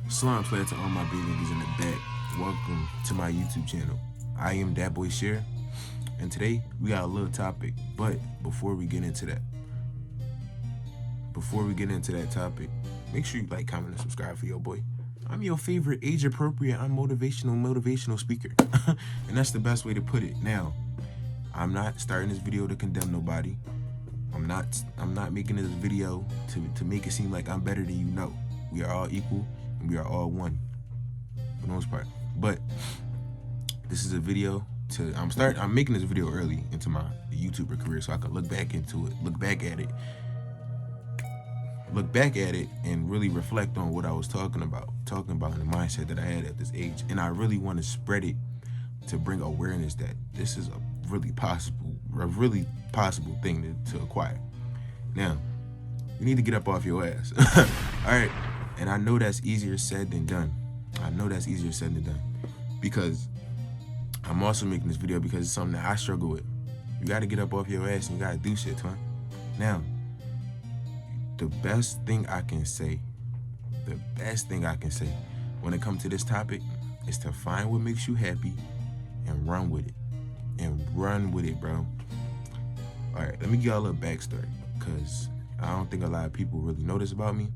Salam player to all my big niggas in the back. Welcome to my YouTube channel. I am that boy Share, and today we got a little topic. But before we get into that topic, make sure you like, comment, and subscribe for your boy. I'm your favorite age-appropriate, motivational speaker, and that's the best way to put it. Now, I'm not starting this video to condemn nobody. I'm not making this video to make it seem like I'm better than you. No, we are all equal and we are all one for the most part. But this is a video I'm making this video early into my YouTuber career so I can look back at it and really reflect on what I was talking about in the mindset that I had at this age. And I really want to spread it to bring awareness that this is a really possible thing to acquire. Now, you need to get up off your ass. All right. And I know that's easier said than done. Because I'm also making this video because it's something that I struggle with. You got to get up off your ass and you got to do shit, huh? Now, the best thing I can say when it comes to this topic is to find what makes you happy and run with it. Bro. All right, let me give y'all a little backstory because I don't think a lot of people really know this about me,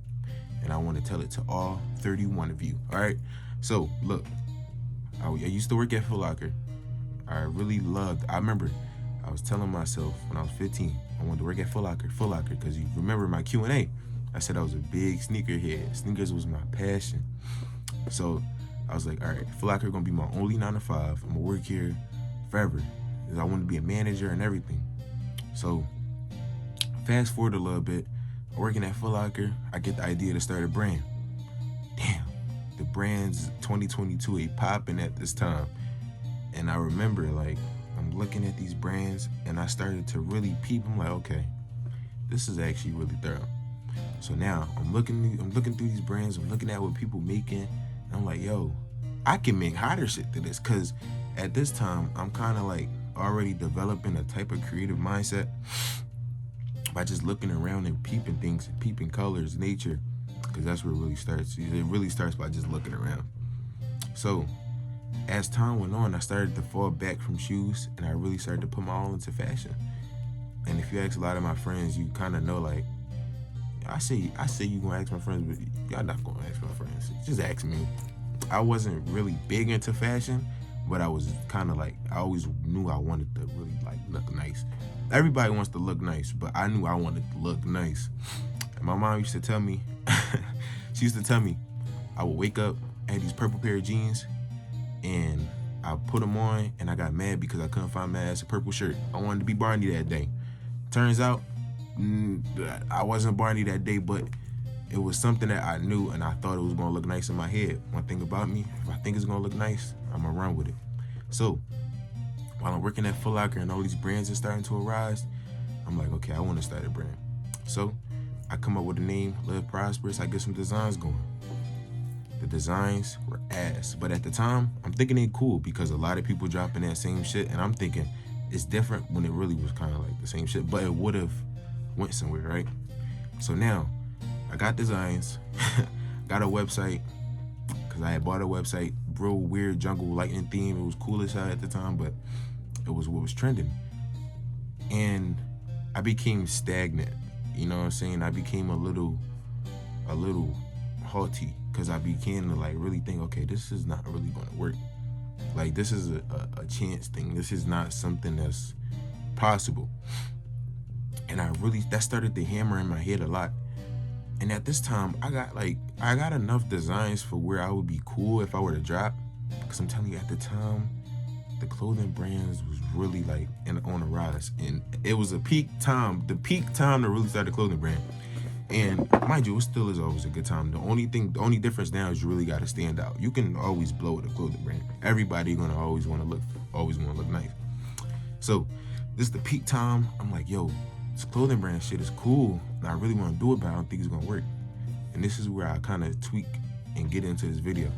and I want to tell it to all 31 of you. All right, so look, I used to work at Foot Locker. I remember I was telling myself when I was 15 I wanted to work at Foot Locker because you remember my Q&A, I said I was a big sneakerhead. Sneakers was my passion. So I was like, all right, Foot Locker gonna be my only 9 to 5. I'm gonna work here forever because I want to be a manager and everything. So fast forward a little bit, working at Foot Locker, I get the idea to start a brand. Damn, the brand's 2022 ain't popping at this time. And I remember, like, I'm looking at these brands and I started to really peep. I'm like, okay, this is actually really thorough. So now I'm looking through these brands, I'm looking at what people making, and I'm like, yo, I can make hotter shit to this. Cause at this time, I'm kind of like already developing a type of creative mindset by just looking around and peeping things, peeping colors, nature, because that's where it really starts. It really starts by just looking around. So as time went on, I started to fall back from shoes and I really started to put my all into fashion. And if you ask a lot of my friends, you kind of know, like, I say you gonna ask my friends, but y'all not gonna ask my friends. Just ask me. I wasn't really big into fashion, but I was kind of like, I always knew I wanted to really like look nice. Everybody wants to look nice, but I knew I wanted to look nice. And my mom used to tell me, I would wake up, I had these purple pair of jeans, and I put them on, and I got mad because I couldn't find my ass a purple shirt. I wanted to be Barney that day. Turns out, I wasn't Barney that day, but it was something that I knew, and I thought it was gonna look nice in my head. One thing about me, if I think it's gonna look nice, I'm gonna run with it. So while I'm working at Foot Locker and all these brands are starting to arise, I'm like, okay, I want to start a brand. So I come up with a name, Live Prosperous. I get some designs going. The designs were ass, but at the time, I'm thinking they cool because a lot of people dropping that same shit, and I'm thinking it's different when it really was kind of like the same shit, but it would have went somewhere, right? So now I got designs, got a website, because I had bought a website, real weird jungle lightning theme. It was cool as hell at the time, but it was what was trending. And I became stagnant, you know what I'm saying? I became a little haughty because I began to like really think, okay, this is not really going to work. Like, this is a chance thing. This is not something that's possible. And that started to hammer in my head a lot. And at this time, I got enough designs for where I would be cool if I were to drop. Because I'm telling you, at the time, the clothing brands was really like on a rise. And it was the peak time to really start a clothing brand. And mind you, it still is always a good time. The only difference now is you really got to stand out. You can always blow with a clothing brand. Everybody gonna always want to look nice. So this is the peak time. I'm like, yo, this clothing brand shit is cool, and I really want to do it, but I don't think it's gonna work. And this is where I kind of tweak and get into this video.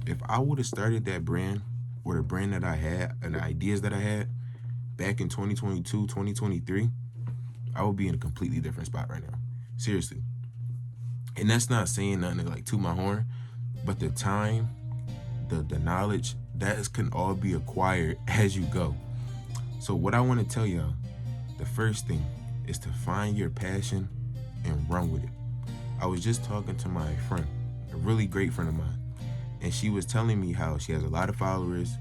If I would have started that brand or the brand that I had and the ideas that I had back in 2022, 2023, I would be in a completely different spot right now. Seriously. And that's not saying nothing to like toot my horn, But the time, the knowledge, that can all be acquired as you go. So what I want to tell y'all, the first thing is to find your passion and run with it. I was just talking to my friend, a really great friend of mine, and she was telling me how she has a lot of followers.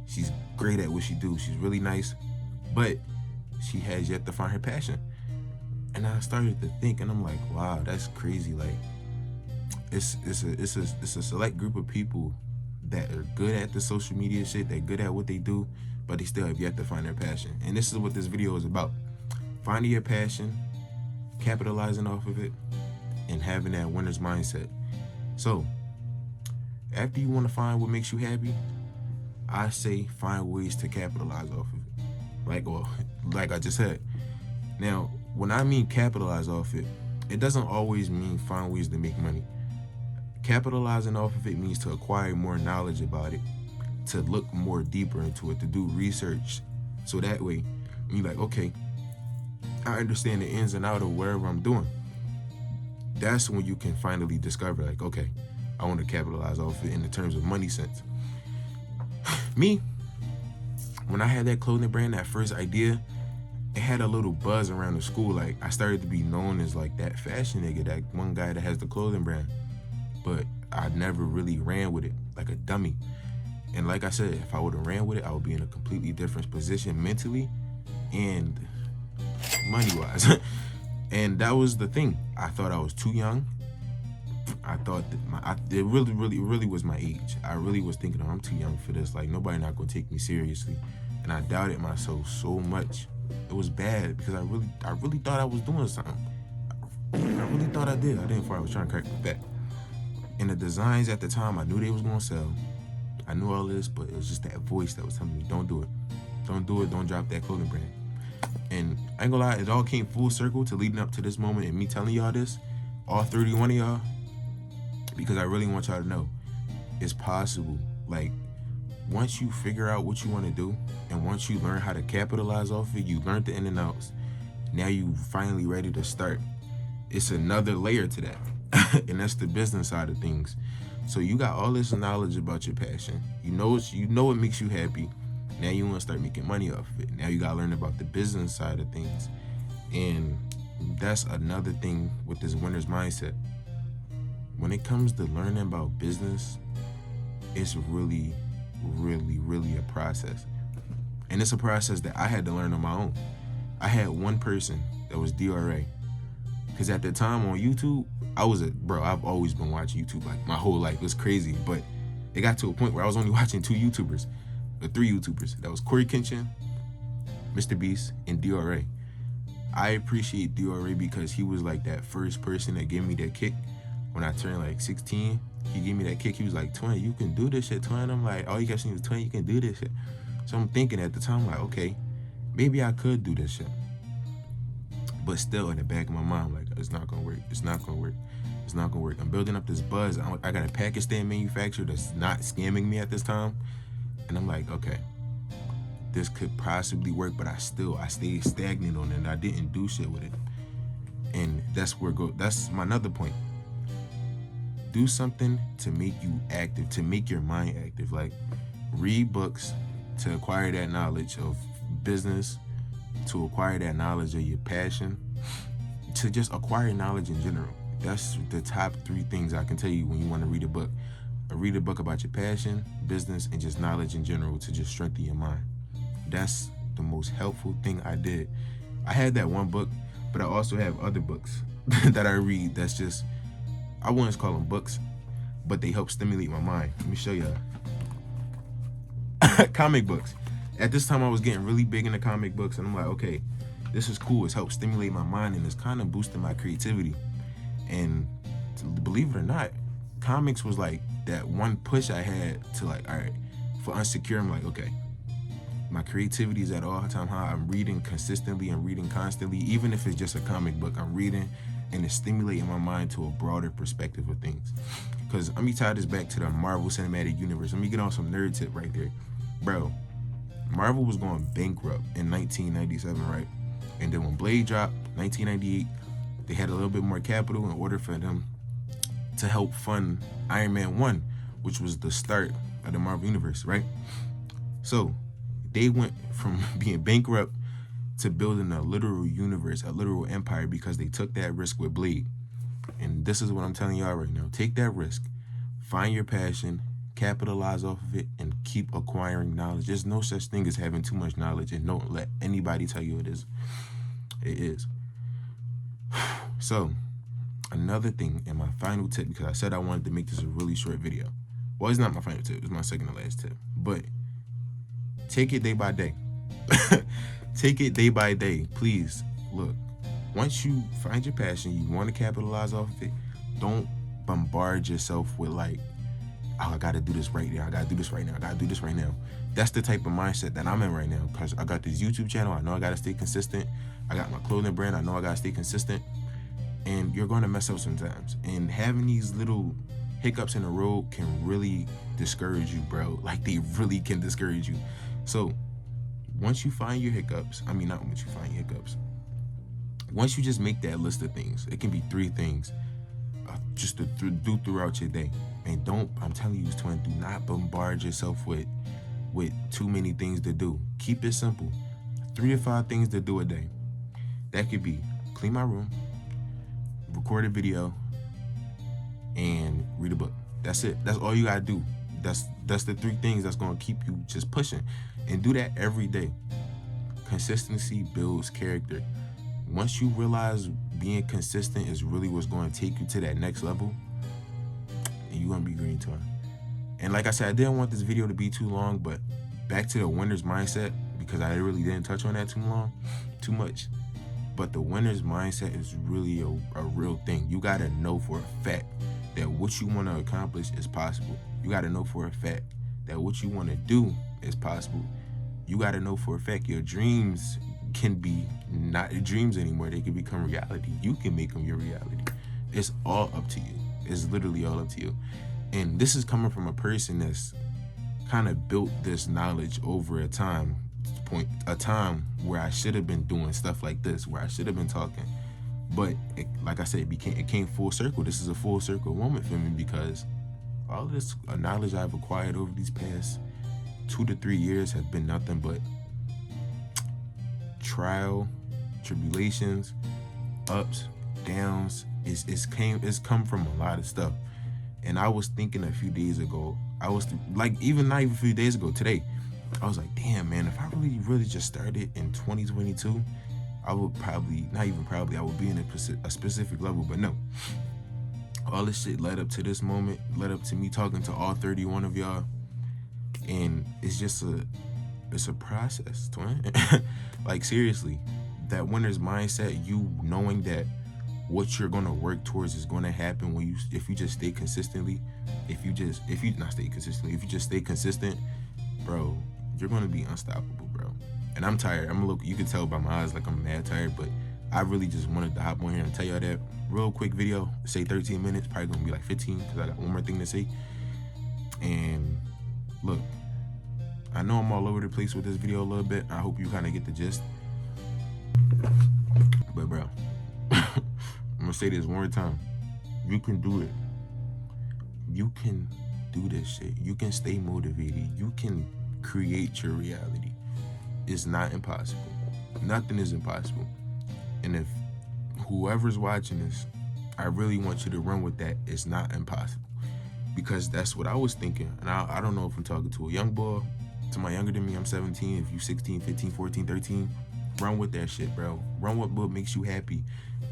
She's great at what she do. She's really nice, but she has yet to find her passion. And I started to think, and I'm like, wow, that's crazy. Like, it's a select group of people that are good at the social media shit. They're good at what they do, but they still have yet to find their passion. And this is what this video is about: finding your passion, capitalizing off of it, and having that winner's mindset. So, after you want to find what makes you happy, I say find ways to capitalize off of it. Like I just said. Now, when I mean capitalize off it, it doesn't always mean find ways to make money. Capitalizing off of it means to acquire more knowledge about it, to look more deeper into it, to do research. So that way, you're like, okay, I understand the ins and outs of wherever I'm doing. That's when you can finally discover, like, okay, I want to capitalize off it in the terms of money sense. Me, when I had that clothing brand, that first idea, it had a little buzz around the school. Like, I started to be known as like that fashion nigga, that one guy that has the clothing brand. But I never really ran with it, like a dummy. And like I said, if I would have ran with it, I would be in a completely different position mentally and money-wise. And that was the thing. I thought I was too young. I thought that it really was my age. I really was thinking, oh, I'm too young for this. Like, nobody not gonna take me seriously. And I doubted myself so much. It was bad because I really thought I was doing something. I really thought I did. I didn't thought I was trying to crack the back. And the designs at the time, I knew they was gonna sell. I knew all this, but it was just that voice that was telling me, don't do it. Don't do it. Don't drop that clothing brand. And I ain't gonna lie, it all came full circle to leading up to this moment and me telling y'all this, all 31 of y'all, because I really want y'all to know it's possible. Like, once you figure out what you want to do, and once you learn how to capitalize off it, you learn the in and outs. Now you finally ready to start. It's another layer to that, and that's the business side of things. So you got all this knowledge about your passion. You know what makes you happy. Now you want to start making money off of it. Now you got to learn about the business side of things, and that's another thing with this winner's mindset. When it comes to learning about business, it's really a process. And it's a process that I had to learn on my own. I had one person that was DRA. Because at the time on YouTube, I've always been watching YouTube like my whole life. It was crazy. But it got to a point where I was only watching three YouTubers. That was Corey Kenshin, Mr. Beast, and DRA. I appreciate DRA because he was like that first person that gave me that kick. When I turned like 16, he gave me that kick. He was like, Twin, you can do this shit, Twin. I'm like, all you got to say is, Twin, you can do this shit. So I'm thinking at the time, like, okay, maybe I could do this shit. But still, in the back of my mind, like, it's not going to work. It's not going to work. It's not going to work. I'm building up this buzz. I got a Pakistan manufacturer that's not scamming me at this time. And I'm like, okay, this could possibly work, but I stayed stagnant on it, and I didn't do shit with it. And that's my another point. Do something to make you active, to make your mind active. Like, read books to acquire that knowledge of business, to acquire that knowledge of your passion, to just acquire knowledge in general. That's the top 3 things I can tell you when you want to read a book. Read a book about your passion, business, and just knowledge in general to just strengthen your mind. That's the most helpful thing I did. I had that one book, but I also have other books that I read that's just, I wouldn't call them books, but they help stimulate my mind. Let me show y'all. Comic books. At this time, I was getting really big into comic books, and I'm like, okay, this is cool. It's helped stimulate my mind, and it's kind of boosting my creativity. And believe it or not, comics was like that one push I had to, like, all right, for Unsecure, I'm like, okay, my creativity is at all-time high. I'm reading consistently and reading constantly. Even if it's just a comic book, I'm reading, and it's stimulating my mind to a broader perspective of things. Because let me tie this back to the Marvel Cinematic Universe. Let me get on some nerd tip right there. Bro, Marvel was going bankrupt in 1997, right? And then when Blade dropped, 1998, they had a little bit more capital in order for them to help fund Iron Man 1, which was the start of the Marvel Universe, right? So they went from being bankrupt to building a literal universe, a literal empire, because they took that risk with Blade. And this is what I'm telling y'all right now. Take that risk. Find your passion, capitalize off of it, and keep acquiring knowledge. There's no such thing as having too much knowledge, and don't let anybody tell you it is. It is. So, another thing, and my final tip, because I said I wanted to make this a really short video. Well, it's not my final tip. It's my second to last tip. But take it day by day. Take it day by day. Please, look. Once you find your passion, you want to capitalize off of it, don't bombard yourself with like, oh, I got to do this right now. I got to do this right now. I got to do this right now. That's the type of mindset that I'm in right now, because I got this YouTube channel. I know I got to stay consistent. I got my clothing brand. I know I got to stay consistent. And you're going to mess up sometimes. And having these little hiccups in the road can really discourage you, bro. Like, they really can discourage you. So once you find your hiccups, once you just make that list of things, it can be 3 things just to do throughout your day. And don't, I'm telling you, twin, do not bombard yourself with too many things to do. Keep it simple. 3 to 5 things to do a day. That could be clean my room, record a video, and read a book. That's it. That's all you gotta do. That's the 3 things that's gonna keep you just pushing. And do that every day. Consistency builds character. Once you realize being consistent is really what's going to take you to that next level, and you're going to be green to it. And like I said, I didn't want this video to be too long, but back to the winner's mindset, because I really didn't touch on that too much. But the winner's mindset is really a real thing. You got to know for a fact that what you want to accomplish is possible. You got to know for a fact that what you want to do is possible. You got to know for a fact your dreams can be not dreams anymore. They can become reality. You can make them your reality. It's all up to you. It's literally all up to you. And this is coming from a person that's kind of built this knowledge over a time where I should have been doing stuff like this, where I should have been talking. But like I said, it came full circle. This is a full circle moment for me, because all this knowledge I've acquired over these past 2 to 3 years have been nothing but trial, tribulations, ups, downs. It's come from a lot of stuff. And I was thinking a few days ago, I was like, even not even a few days ago, today, I was like, damn, man, if I really just started in 2022, I would probably, not even probably, I would be in a specific level. But no, all this shit led up to this moment, led up to me talking to all 31 of y'all. And it's just it's a process, twin. Like, seriously, that winner's mindset, you knowing that what you're gonna work towards is gonna happen if you just stay consistently. If you just stay consistent, bro, you're gonna be unstoppable, bro. And I'm tired. You can tell by my eyes, like, I'm mad tired, but I really just wanted to hop on here and tell y'all that real quick video. Say 13 minutes, probably gonna be like 15, because I got one more thing to say. And look, I know I'm all over the place with this video a little bit. I hope you kind of get the gist. But bro, I'm gonna say this one more time. You can do it. You can do this shit. You can stay motivated. You can create your reality. It's not impossible. Nothing is impossible. And if whoever's watching this, I really want you to run with that. It's not impossible. Because that's what I was thinking. And I don't know if I'm talking to a young boy, somebody younger than me. I'm 17. If you 16, 15, 14, 13, run with that shit, bro. Run with what makes you happy.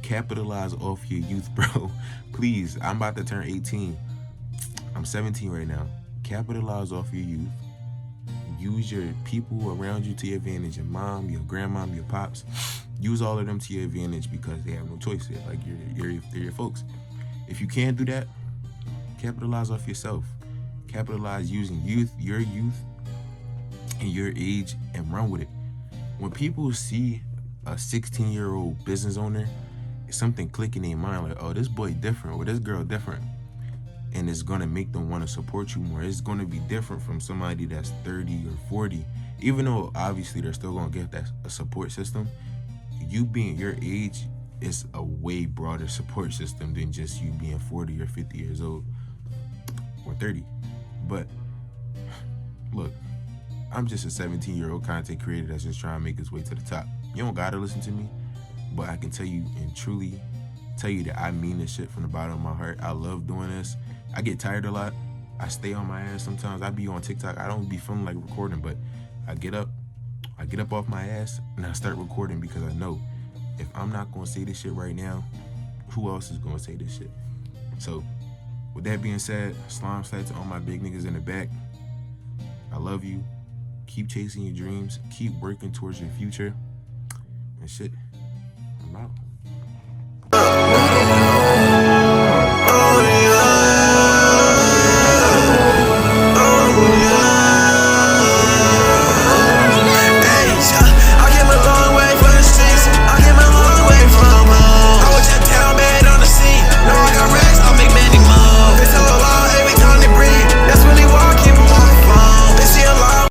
Capitalize off your youth, bro. Please, I'm about to turn 18. I'm 17 right now. Capitalize off your youth. Use your people around you to your advantage. Your mom, your grandmom, your pops. Use all of them to your advantage, because they have no choice here. Like, they're your folks. If you can't do that, capitalize off yourself. Capitalize using your youth and your age, and run with it. When people see a 16-year-old business owner, something click in their mind, like, oh, this boy different, or this girl different. And it's gonna make them want to support you more. It's gonna be different from somebody that's 30 or 40. Even though obviously they're still gonna get that a support system, you being your age it's a way broader support system than just you being 40 or 50 years old or 30. But look, I'm just a 17-year-old content creator that's just trying to make his way to the top. You don't gotta listen to me, but I can tell you and truly tell you that I mean this shit from the bottom of my heart. I love doing this. I get tired a lot. I stay on my ass sometimes. I be on TikTok. I don't be feeling like recording, but I get up off my ass and I start recording because I know if I'm not gonna say this shit right now, who else is gonna say this shit? So with that being said, slime slide to all my big niggas in the back. I love you. Keep chasing your dreams. Keep working towards your future. And shit, I'm out.